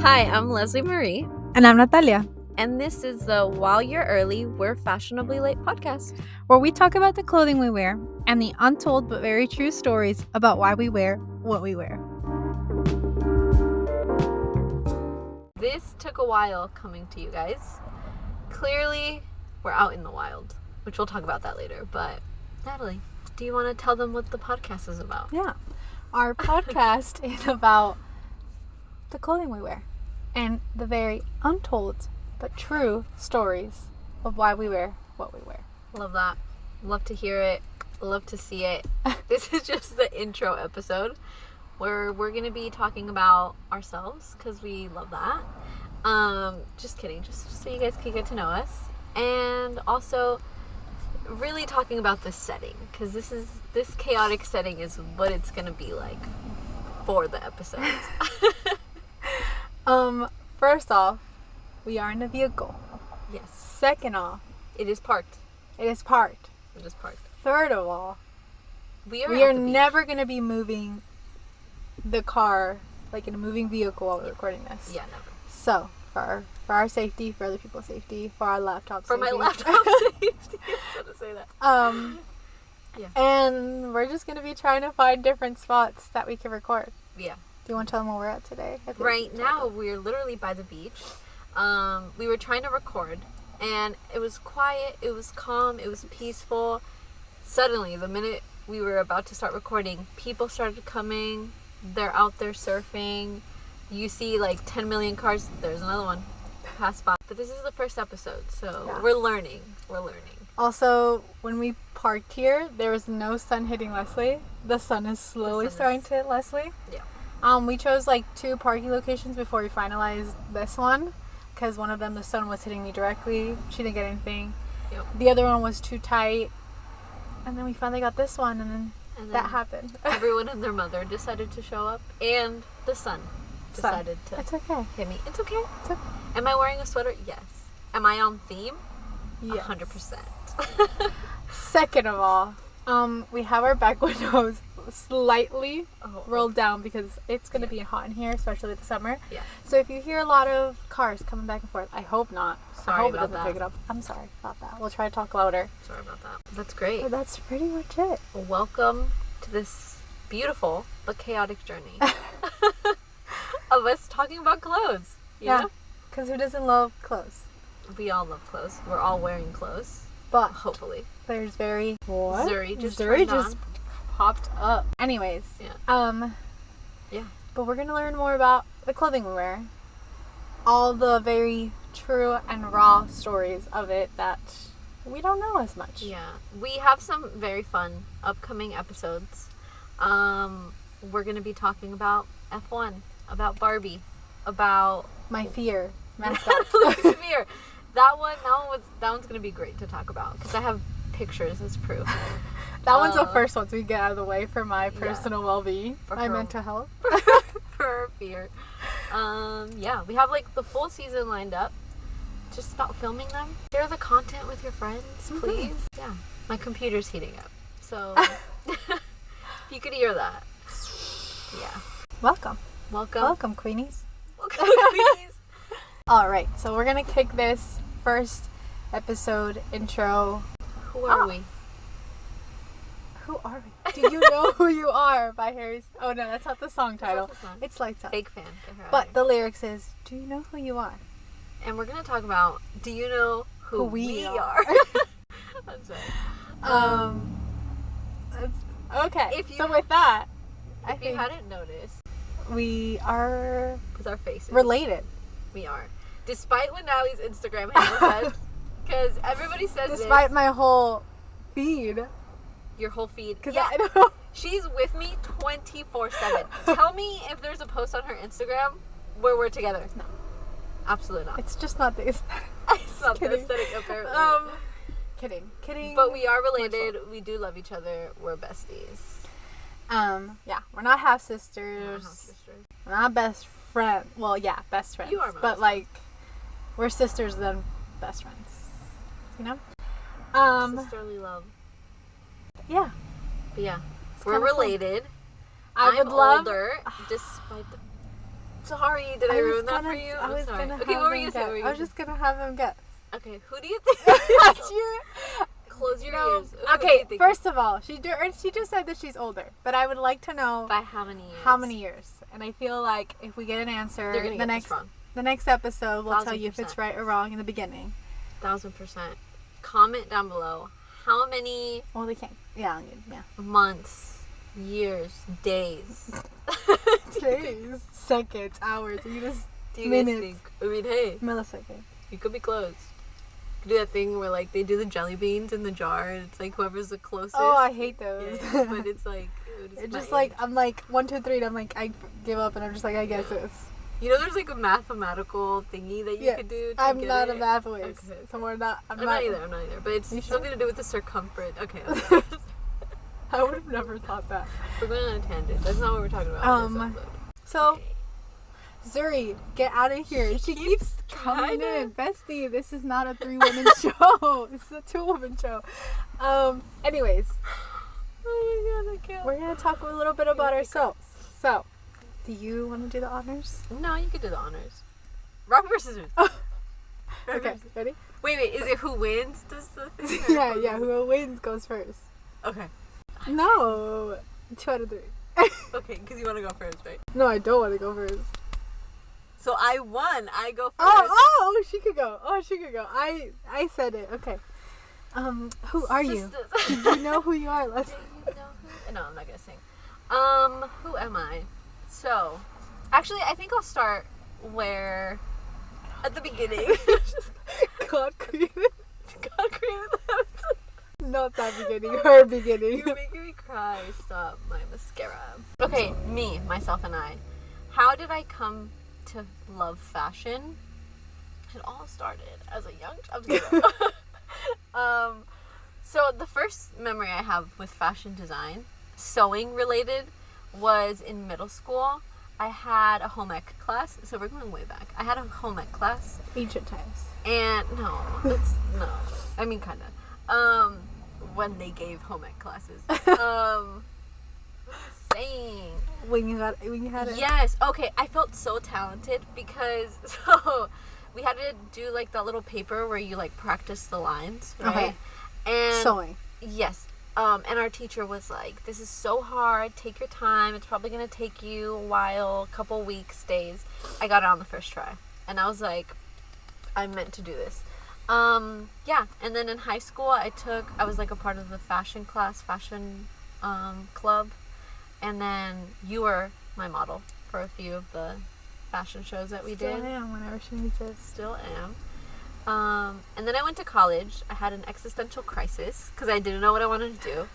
Hi, I'm Leslie Marie. And I'm Natalia, And this is the While You're Early, We're Fashionably Late podcast, where we talk about the clothing we wear and the untold but very true stories about why we wear what we wear. This took a while coming to you guys. Clearly, we're out in the wild, which we'll talk about that later. But, Natalie, do you want to tell them what the podcast is about? Yeah. Our podcast is about the clothing we wear and the very untold but true stories of why we wear what we wear. Love that. Love to hear it. Love to see it. This is just the intro episode where we're going to be talking about ourselves because we love that. Just kidding. Just so you guys can get to know us. And also really talking about this setting because this chaotic setting is what it's going to be like for the episodes. First off, we are in a vehicle. Yes. Second off, It is parked. it is parked. It is parked. Third of all, We are we at are the beach. never going to be moving the car like in a moving vehicle while we're recording this. Yeah, never. So, for our safety, for other people's safety, for our laptop For safety. my laptop safety. I was going to say that. Yeah. And we're just going to be trying to find different spots that we can record. Yeah. Do you want to tell them where we're at today? I think Right we now, told them. we're literally by the beach. We were trying to record, and it was quiet, it was calm, it was peaceful. Suddenly, the minute we were about to start recording, people started coming. They're out there surfing. You see like 10 million cars. There's another one pass by. But this is the first episode, so Yeah. we're learning. We're learning. Also, when we parked here, there was no sun hitting Leslie. The sun is slowly sun starting is- to hit Leslie. Yeah. We chose like 2 parking locations before we finalized this one, because one of them the sun was hitting me directly. She didn't get anything. Yep. The other one was too tight, and then we finally got this one, and then And that then happened. everyone and their mother decided to show up, and the sun decided to It's okay. hit me. It's okay. It's okay. Am I wearing a sweater? Yes. Am I on theme? Yes. 100%. Second of all, we have our back windows slightly Oh, rolled down because it's going to be hot in here, especially with the summer. Yeah. So if you hear a lot of cars coming back and forth, I hope not. I Sorry hope it about doesn't that. pick it up. I'm sorry about that. We'll try to talk louder. Sorry about that. That's great. But that's pretty much it. Welcome to this beautiful but chaotic journey of us talking about clothes. You Yeah. know? Because who doesn't love clothes? We all love clothes. We're all wearing clothes. But Hopefully. there's very... What? Zuri just Zuri turned just on. popped up. Anyways. Yeah. Yeah. But we're going to learn more about the clothing we wear. All the very true and raw stories of it that we don't know as much. Yeah. We have some very fun upcoming episodes. We're going to be talking about F1, about Barbie, about My fear. Mascots. Luke's fear. That one's going to be great to talk about because I have pictures as proof. That one's the first one to get out of the way for my Yeah. personal well-being, For my her- mental health. For her fear. Yeah, we have like the full season lined up. Just stop filming them. Share the content with your friends, please. Yeah. My computer's heating up. So if you could hear that. Yeah. Welcome. Welcome. Welcome, Queenies. Welcome, Queenies. All right, so we're going to kick this first episode intro. Who are Ah. we? Who are we? Do you know who you are by Harry's? Oh, no, that's not the song title. the song. It's Lights Up. Fake fan. Get her out of But here. the lyrics is, do you know who you are? And we're going to talk about, do you know who we are? I'm sorry. Okay, If you- so with that, I If you think hadn't noticed, we are because our faces. related. We are. Despite what Natalie's Instagram handle says, because everybody says Despite my whole feed. this, your whole feed. Because Yeah, I don't... she's with me 24/7. Tell me if there's a post on her Instagram where we're together. No. Absolutely not. It's just not the aesthetic. It's not the kidding. aesthetic, apparently. Kidding. But we are related. We do love each other. We're besties. Yeah, we're not half We're not sisters. half-sisters. We're not best friends. Well, yeah, best friends. You are my but best like, we're sisters than best friends. You know? Sisterly love. Yeah. But yeah, It's we're kinda cool. related. I I'm would love. older, despite the sorry. Did I ruin that for you? I was sorry. gonna Okay, have what were him you guess. saying? I was just gonna have him guess. Okay, who do you think? Close your ears. Okay, first of all, she just said that she's older, but I would like to know by how many years? How many years? And I feel like if we get an answer, they're gonna get this wrong. The next episode will 1000%. tell you if it's right or wrong in the beginning. 1000%. Comment down below how many. Well, they can't. Yeah. Months, years, days, days, seconds, hours. You just do you minutes. guys think? I mean, hey, millisecond. You could be close. You could do that thing where like they do the jelly beans in the jar, and it's like whoever's the closest. Oh, I hate those. Yeah, but it's like it's just like I'm like 1, 2, 3, and I'm like I give up, and I'm just like I guess it's. You know, there's like a mathematical thingy that you could do. I'm not a math whiz, okay. So we're not. I'm not either. But it's something to do with the circumference. Okay. I would have never thought that. We're going on a tangent. That's not what we're talking about in this episode. So, okay. Zuri, get out of here. She keeps coming in. Bestie, this is not a 3-woman show. This is a 2-woman show. Anyways. Oh my god, I can't. We're going to talk a little bit about ourselves. So, do you want to do the honors? No, you could do the honors. Rock, paper, scissors. Okay, ready? Wait, is it who wins does the thing? Yeah, who wins goes first. Okay. No, 2 out of 3. Okay, because you want to go first, right? No, I don't want to go first. So I won. I go first. Oh, she could go. I said it. Okay. Who are you? Did you know who you are? No, I'm not gonna sing. Who am I? So, actually, I think I'll start at the beginning. God created that. Not that beginning, her beginning. You're making me cry. Stop my mascara. Okay, me, myself, and I. How did I come to love fashion? It all started as a young child. So the first memory I have with fashion design, sewing related, was in middle school. I had a home ec class, so we're going way back. I had a home ec class. Ancient times. And no. I mean, kind of. When they gave home ec classes. Saying. When you had it. Yes. Okay. I felt so talented because we had to do like that little paper where you like practice the lines, right? Okay. And sewing. Yes. And our teacher was like, "This is so hard. Take your time. It's probably gonna take you a while, a couple weeks, days." I got it on the first try, and I was like, "I'm meant to do this." Yeah. And then in high school, I was like a part of the fashion class, fashion club. And then you were my model for a few of the fashion shows that we did. Still am whenever she needs it. Still am. And then I went to college. I had an existential crisis because I didn't know what I wanted to do.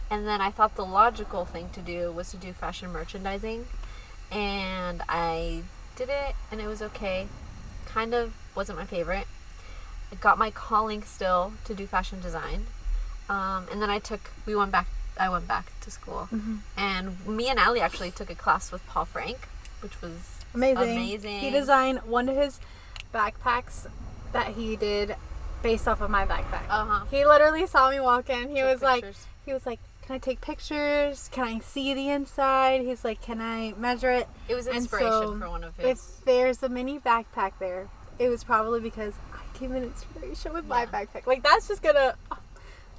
And then I thought the logical thing to do was to do fashion merchandising. And I did it, and it was okay. Kind of wasn't my favorite. I got my calling still to do fashion design. And then I went back to school. Mm-hmm. And me and Allie actually took a class with Paul Frank, which was amazing. He designed one of his backpacks that he did based off of my backpack. He literally saw me walk in. He was like, "Can I take pictures? Can I see the inside?" He's like, "Can I measure it?" It was inspiration for one of his. If there's a mini backpack there, it was probably because I gave an inspiration with my backpack. Like, that's just gonna...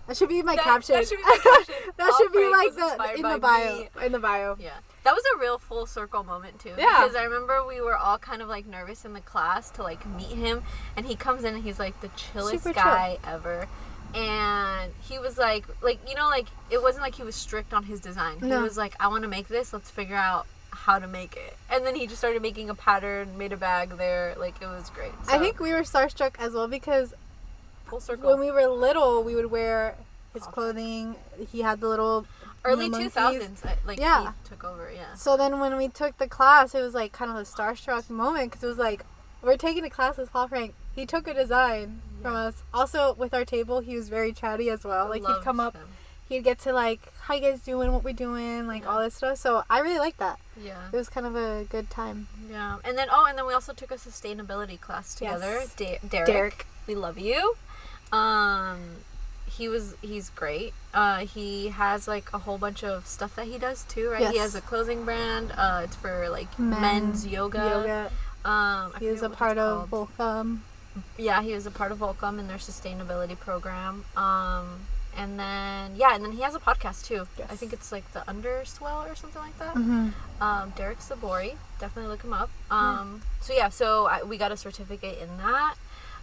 That should be my caption. That should be my caption. That should be like in the bio. In the bio. Yeah. That was a real full circle moment too. Yeah. Because I remember we were all kind of like nervous in the class to like meet him, and he comes in and he's like the chillest guy ever. And he was like it wasn't like he was strict on his design. He was like, "I want to make this. Let's figure out how to make it." And then he just started making a pattern, made a bag there. Like, it was great. So, I think we were starstruck as well because full circle. When we were little, we would wear his clothing. He had the little early 2000s. Like, he took over. Yeah. So then when we took the class, it was like kind of a starstruck moment because it was like, we're taking a class with Paul Frank. He took a design from us. Also, with our table, he was very chatty as well. Like, he'd come up, he'd get to like, "How you guys doing? What we doing?" Like, all this stuff. So I really liked that. Yeah. It was kind of a good time. Yeah. And then we also took a sustainability class together. Yes. Derek. We love you. he's great. He has like a whole bunch of stuff that he does too, right? Yes. He has a clothing brand. It's for like men's yoga. He was a part of Volcom. Yeah, he was a part of Volcom in their sustainability program. And then he has a podcast too. Yes. I think it's like the Underswell or something like that. Mm-hmm. Derek Sabori, definitely look him up. We got a certificate in that.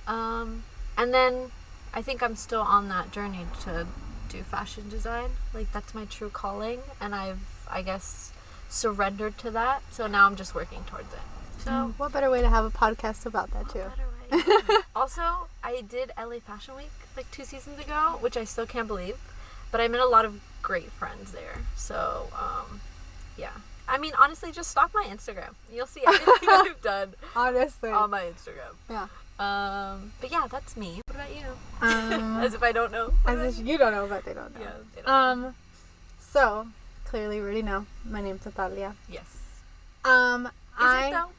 And then I think I'm still on that journey to do fashion design. Like, that's my true calling, and I guess surrendered to that. So now I'm just working towards it. So what better way to have a podcast about that too? Also, I did LA Fashion Week like 2 seasons ago, which I still can't believe, but I met a lot of great friends there. So yeah, I mean, honestly, just stalk my Instagram. You'll see everything I've done. Honestly, on my Instagram. Yeah. But yeah, that's me. What about you? As if I don't know. As if you don't know, but they don't know. Yeah, they don't know. So clearly, you already know. My name's Natalia. Yes. Is it though?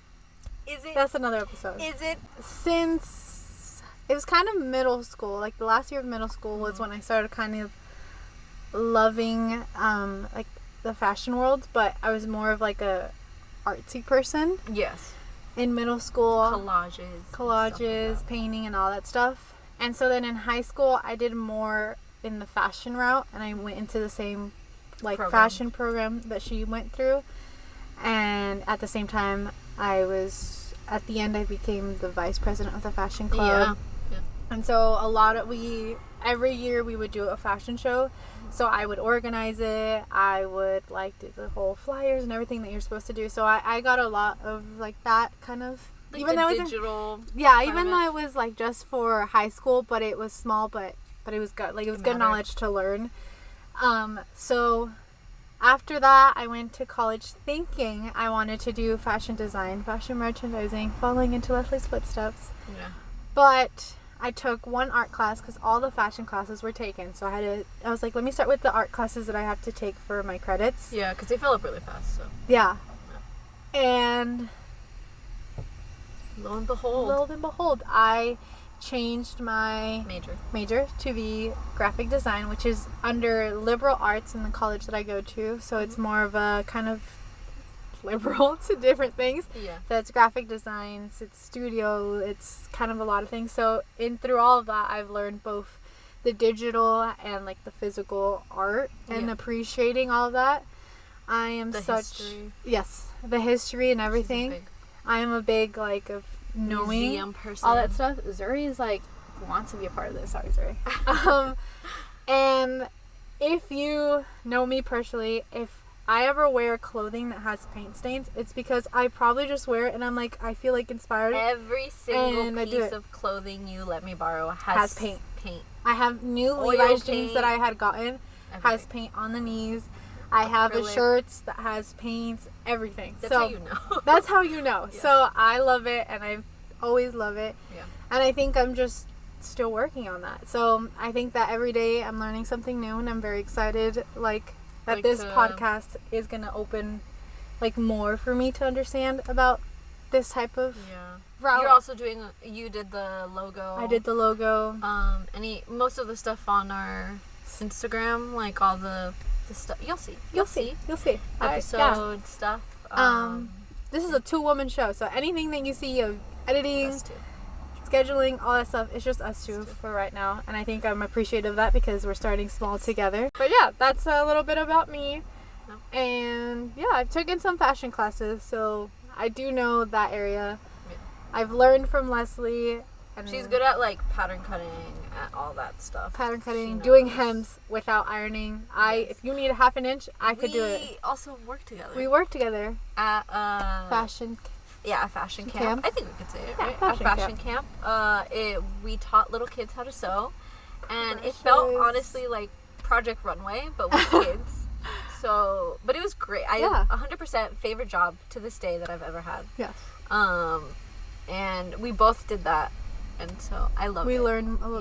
Is it? That's another episode. Is it? Since it was kind of middle school, like the last year of middle school was when I started kind of loving like the fashion world, but I was more of like a artsy person. Yes. In middle school, collages, like painting and all that stuff. And so then in high school I did more in the fashion route, and I went into the same like fashion program that she went through. And at the same time, at the end I became the vice president of the fashion club. Yeah. And so every year we would do a fashion show. So I would organize it. I would like do the whole flyers and everything that you're supposed to do. So I got a lot of like that kind of, like, even though digital. Even though it was like just for high school, but it was small, but it was good. Like, it was good knowledge to learn. So after that, I went to college thinking I wanted to do fashion design, fashion merchandising, following into Leslie's footsteps. Yeah. But I took one art class because all the fashion classes were taken. So I was like, let me start with the art classes that I have to take for my credits. Yeah, because they fill up really fast. So. Yeah. And lo and behold, I changed my major to be graphic design, which is under liberal arts in the college that I go to. So it's more of a kind of liberal to different things. Yeah. So it's graphic designs, it's studio, it's kind of a lot of things. So through all of that, I've learned both the digital and like the physical art and appreciating all of that. I am the history and everything. I am a big like of knowing museum person, all that stuff. Zuri is like wants to be a part of this. Sorry, Zuri. And if you know me personally, if I ever wear clothing that has paint stains, it's because I probably just wear it and I'm like, I feel like inspired. Every single piece of clothing you let me borrow has paint. I have new Levi's jeans that I had gotten has paint on the knees. I have the shirts that has paints, everything. That's how you know. That's how you know. Yeah. So I love it, and I always love it. Yeah. And I think I'm just still working on that. So I think that every day I'm learning something new, and I'm very excited, that this podcast is going to open, more for me to understand about this type of route. You're also you did the logo. I did the logo. Most of the stuff on our Instagram, like all the stuff, you'll see episode stuff. This is a 2-woman show, so anything that you see of editing, scheduling, all that stuff, it's just us two for right now, and I think I'm appreciative of that because we're starting small together. But yeah, that's a little bit about me. And yeah, I've taken some fashion classes, so I do know that area. I've learned from Leslie, and she's good at pattern cutting, at all that stuff. Pattern cutting, doing hems without ironing. If you need a half an inch, I could do it. We also work together. We work together at fashion. Yeah, a fashion camp. I think we could say it, right? A fashion camp. We taught little kids how to sew, and it felt honestly like Project Runway, but with kids. So, but it was great. 100% favorite job to this day that I've ever had. Yes. And we both did that. And so I love it.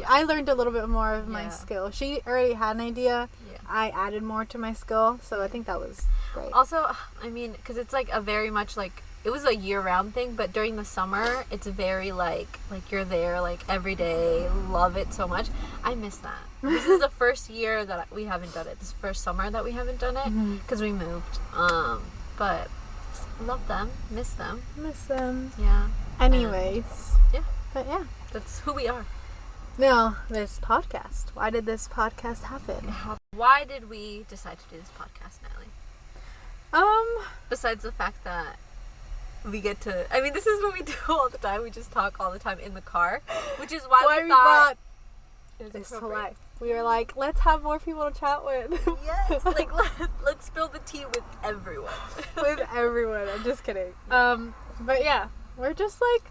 I learned a little bit more of my skill. She already had an idea. Yeah. I added more to my skill. So I think that was great. Also, I mean, because it's a very much it was a year-round thing, but during the summer, it's very, like you're there, like, every day, love it so much. I miss that. This is the first year that we haven't done it. This first summer that we haven't done it, because we moved. But love them, miss them. Yeah. Anyways. Yeah. But yeah. That's who we are. Now, this podcast. Why did this podcast happen? Why did we decide to do this podcast, Natalie? Besides the fact that we get to... I mean, this is what we do all the time. We just talk all the time in the car. Which is why we thought... This to life. We were like, let's have more people to chat with. Yes. Like, let's spill the tea with everyone. With everyone. I'm just kidding. But yeah. We're just like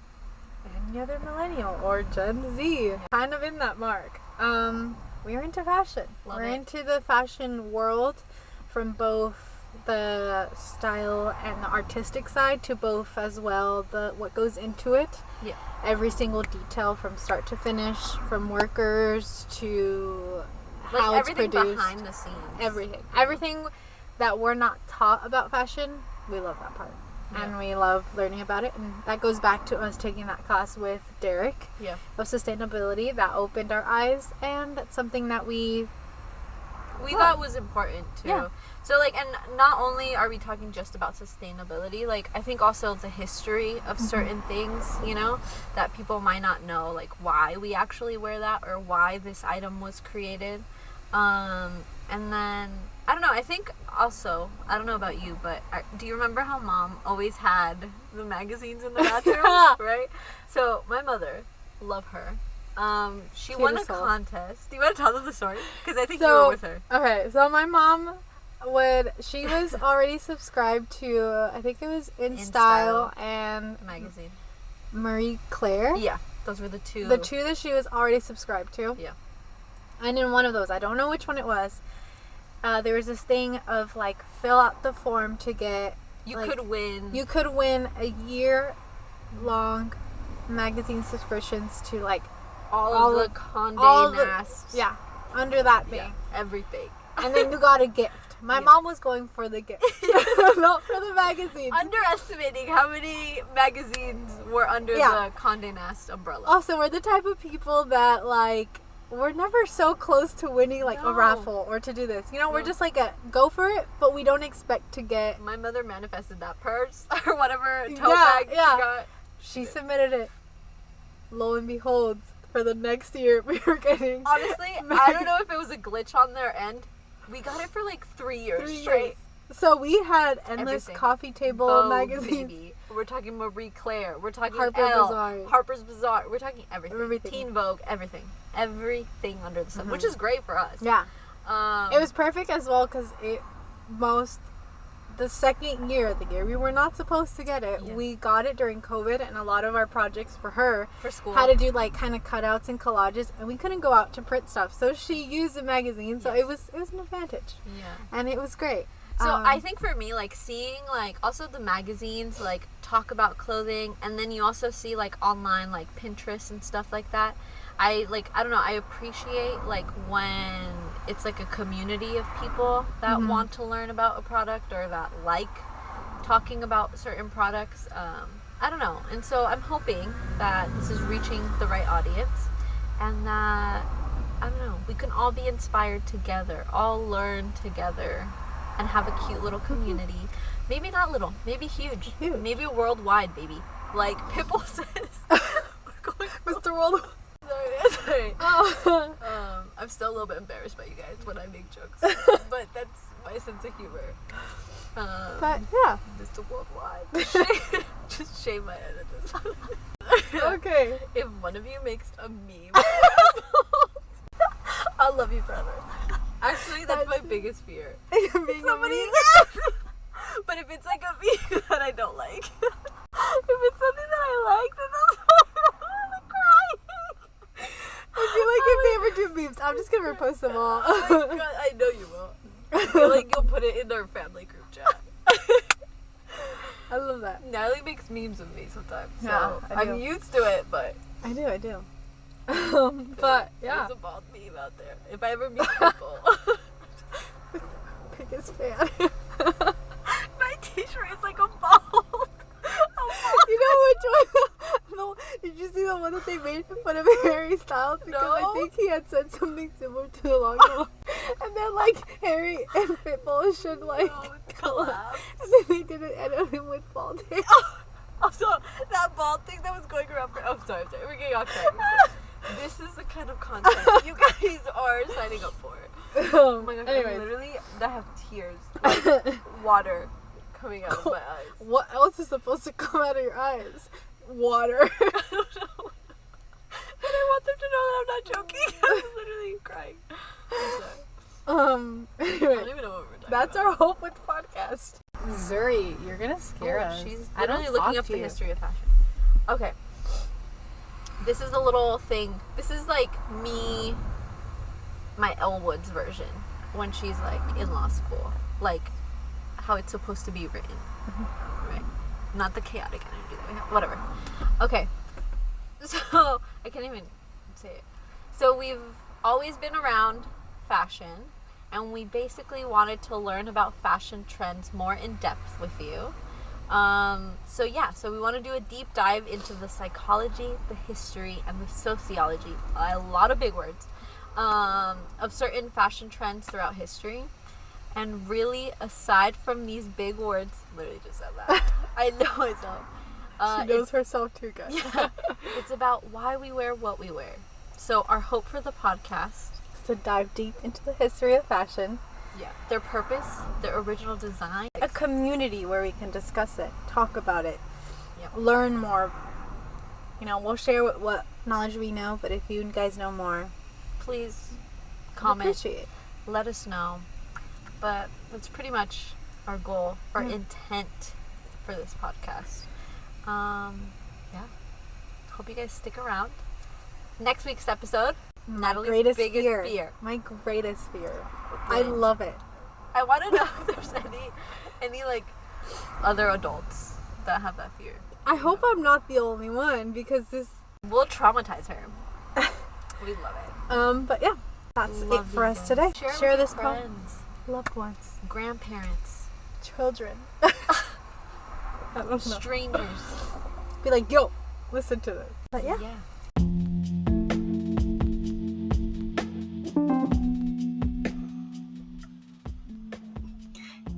any other millennial or Gen Z. Kind of in that mark. We're into fashion. We're into the fashion world from both the style and the artistic side to both as well what goes into it. Yeah. Every single detail from start to finish, from workers to how it's produced. Everything behind the scenes. Everything that we're not taught about fashion, we love that part. Yeah. And we love learning about it. And that goes back to us taking that class with Derek of sustainability. That opened our eyes, and that's something that we thought was important too. Yeah. So like, and not only are we talking just about sustainability, like I think also the history of certain things, you know, that people might not know, like why we actually wear that or why this item was created. And then I don't know, I think also, I don't know about you, but do you remember how Mom always had the magazines in the bathroom? Right? So my mother, love her. She won a contest. Do you want to tell them the story? Because I think you were with her. Okay, so my mom she was already subscribed to, I think it was In Style and magazine. Marie Claire. Yeah, those were the two. The two that she was already subscribed to. Yeah. And in one of those, I don't know which one it was, there was this thing of like fill out the form to get. You could win a year-long magazine subscriptions to like all of the Condé Nast. Yeah, under that thing. Yeah, everything. And then you got a gift. My mom was going for the gift, not for the magazines. Underestimating how many magazines were under the Condé Nast umbrella. Also, we're the type of people that like we're never so close to winning like a raffle or to do this. You know, we're just like go for it, but we don't expect to get. My mother manifested that purse or whatever tote bag she got. She submitted it. Lo and behold, for the next year we were getting. Honestly, I don't know if it was a glitch on their end. We got it for like 3 years straight. So we had endless coffee table magazines. Baby. We're talking Marie Claire. We're talking Harper's Bazaar. We're talking everything. Teen Vogue. Everything under the sun, which is great for us. Yeah. It was perfect as well because the second year, the year we were not supposed to get it, we got it during COVID, and a lot of our projects for her for school had to do like kind of cutouts and collages, and we couldn't go out to print stuff, so she used the magazine. So it was an advantage. And it was great. So I think for me, like seeing like also the magazines like talk about clothing, and then you also see like online like Pinterest and stuff like that. I don't know, I appreciate like when it's like a community of people that want to learn about a product or that like talking about certain products. I don't know. And so I'm hoping that this is reaching the right audience and that, I don't know, we can all be inspired together, all learn together and have a cute little community. Maybe not little, maybe huge. Maybe worldwide, baby. Like Pipple says. Mr. Worldwide. Sorry. I'm still a little bit embarrassed by you guys when I make jokes, but that's my sense of humor. But yeah, Mr. Worldwide. Just shave my head at this. Okay. If one of you makes a meme, I'll love you forever. Actually, that's my biggest fear. Somebody. But if it's like a meme that I don't like, if it's something that I like, then I'm like crying. I feel like if they ever do memes, I'm just gonna repost them all. Oh my god, I know you will. I feel like you'll put it in our family group chat. I love that. Natalie makes memes of me sometimes, so I'm used to it, but... I do. But, yeah. There's a bald meme out there. If I ever meet people... Biggest fan. My t-shirt is like a bald. Did you see the one that they made fun of Harry Styles? Because I think he had said something similar to the long hair. And then, like, Harry and Pitbull should, like, collapse. And then they did an edit of him with bald hair. Also, that bald thing that was going around for... Oh, sorry. We're getting off track. This is the kind of content you guys are signing up for. Oh my gosh, I have tears. Like, water coming out of my eyes. What else is supposed to come out of your eyes? Water. I don't know. And I want them to know that I'm not joking. I'm literally crying. Anyway, I don't even know what we're talking that's about. our hope with the podcast. Zuri, you're gonna scare us. She's literally looking up the history of fashion. Okay. This is a little thing. This is like me, my Elle Woods version, when she's like in law school. Like how it's supposed to be written. Right? Not the chaotic energy that we have. Whatever. Okay. So, I can't even say it. So, we've always been around fashion, and we basically wanted to learn about fashion trends more in depth with you. So we want to do a deep dive into the psychology, the history, and the sociology, a lot of big words, of certain fashion trends throughout history. And really, aside from these big words, literally just said that. I know myself. She knows herself too, guys. Yeah, it's about why we wear what we wear. So our hope for the podcast is to dive deep into the history of fashion. Yeah. Their purpose, their original design. A community where we can discuss it, talk about it, yep. Learn more. You know, we'll share what knowledge we know, but if you guys know more, please comment. Appreciate. Let us know. But that's pretty much our goal, our intent for this podcast. Yeah. Hope you guys stick around. Next week's episode, Natalie's biggest fear. My greatest fear. I love it. I want to know if there's any like other adults that have that fear. I hope I'm not the only one because we'll traumatize her. We love it. But yeah, that's it for us today. Share this friends, loved ones, grandparents, children, strangers. Be like, yo, listen to this. But yeah.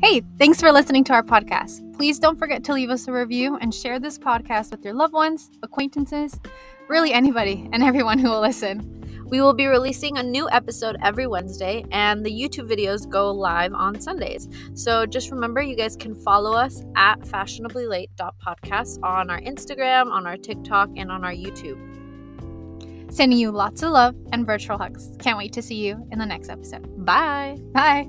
Hey, thanks for listening to our podcast. Please don't forget to leave us a review and share this podcast with your loved ones, acquaintances, really anybody and everyone who will listen. We will be releasing a new episode every Wednesday, and the YouTube videos go live on Sundays. So just remember, you guys can follow us at fashionablylate.podcast on our Instagram, on our TikTok, and on our YouTube. Sending you lots of love and virtual hugs. Can't wait to see you in the next episode. Bye. Bye.